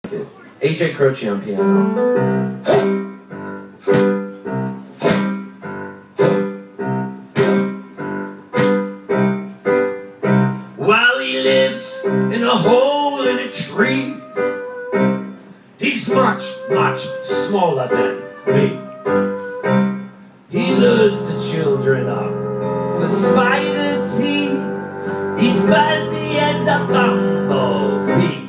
AJ Croce on piano. While he lives in a hole in a tree, he's much, much smaller than me. He lures the children up for spider tea. He's buzzy as a bumblebee.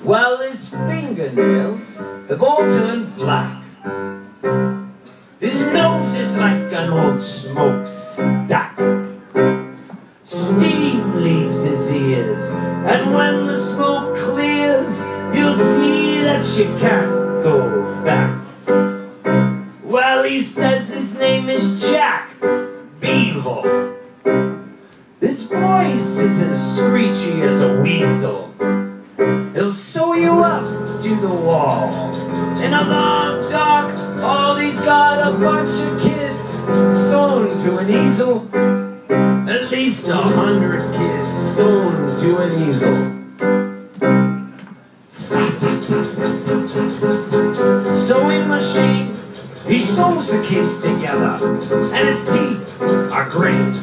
While his fingernails have all turned black, his nose is like an old smokestack. Steam leaves his ears, and when the smoke clears, you'll see that you can't go back. Well, he says his name is Jack Beagle. His voice is as screechy as a weasel. He'll sew you up to the wall in a long dark hall. He's got a bunch of kids sewn to an easel. At least 100 kids sewn to an easel. Sewing machine, he sews the kids together, and his teeth are great.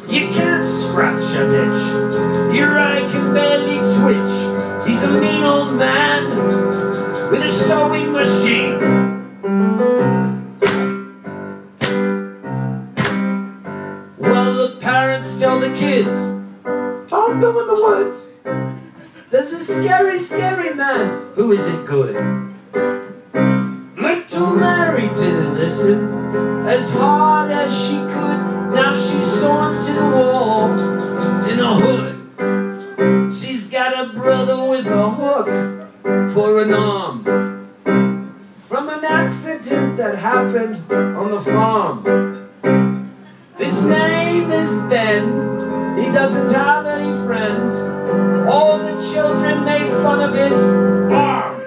You can't scratch an itch, your eye can barely twitch. He's a mean old man with a sewing machine. Well, the parents tell the kids, don't go in the woods. There's a scary, scary man who isn't good. Little Mary didn't listen as hard as she could. Now she's sewn to the wall in a hood. She's got a brother with a hook for an arm from an accident that happened on the farm. His name is Ben. He doesn't have any friends. All the children made fun of his arm.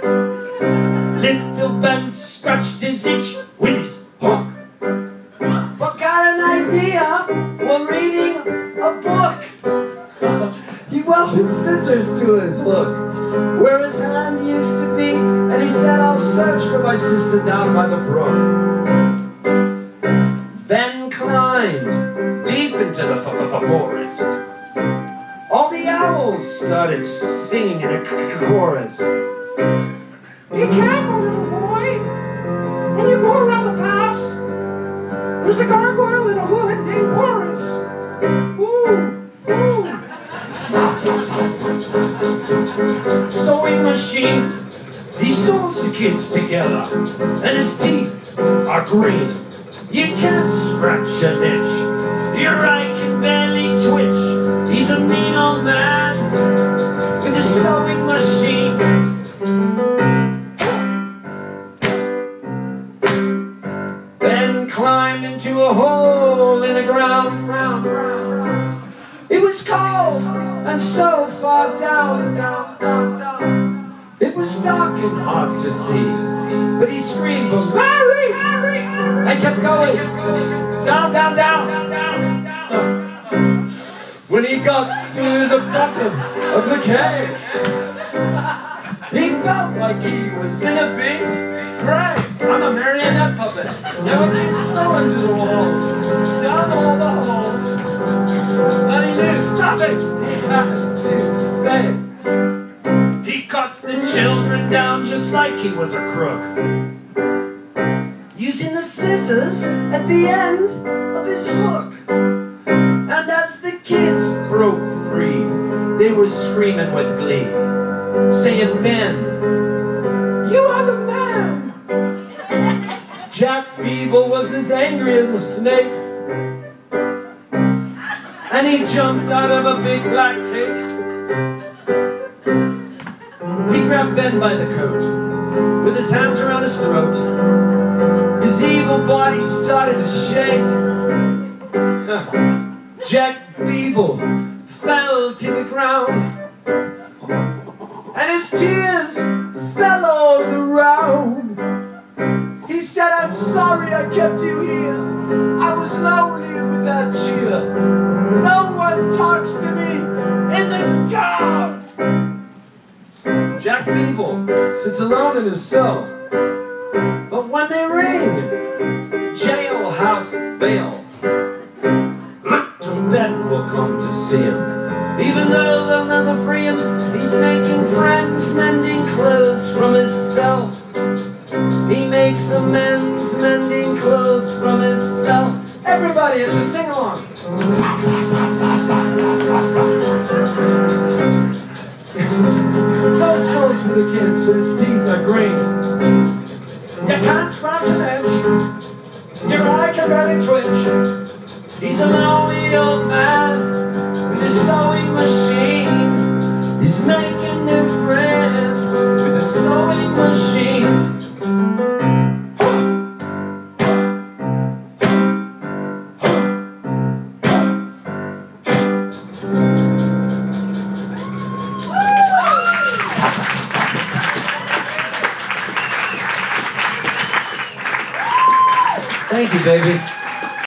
Little Ben scratched his itch with his hook. Forgot an idea while reading a book. He welded scissors to his hook where his hand used to be, and he said, I'll search for my sister down by the brook. Ben climbed deep into the forest. All the owls started singing in a chorus. Be careful, little boy, when you go around the pass. There's a gargoyle in a hood named Boris. Ooh, ooh. Sewing machine, he sews the kids together, and his teeth are green. You can't scratch an itch, your eye can barely twitch. He's a mean old man with a sewing machine. Ben climbed into a hole in the ground. It was cold and so far down. It was dark and hard to see, but he screamed for Mary and kept going down. When he got to the bottom of the cave, he felt like he was in a big grave. I'm a marionette puppet. Now a kid sewing to the walls, down all the holes. And he knew, stop it! He had to say it. He cut the children down just like he was a crook, using the scissors at the end of his hook. And as the kids broke free, they were screaming with glee, saying, Ben, you are the man! Jack Beagle was as angry as a snake, and he jumped out of a big black cake. He grabbed Ben by the coat, with his hands around his throat. His evil body started to shake. Jack Beagle fell to the ground, and his tears fell all around. He said, I'm sorry I kept you here. I was lonely without cheer. No one talks to me in this town. Jack Beagle couple sits alone in his cell. But when they ring, jailhouse bell, little Ben will come to see him. Even though they'll never free him, he's making friends, mending clothes from his cell. He makes amends, mending clothes from his cell. Everybody, it's a sing-along. So scrolls for the kids, but his teeth are green. You can't scratch an inch, your eye can barely twitch. He's a lonely old man with his sewing machine. He's making new friends with his sewing machine. Thank you, baby.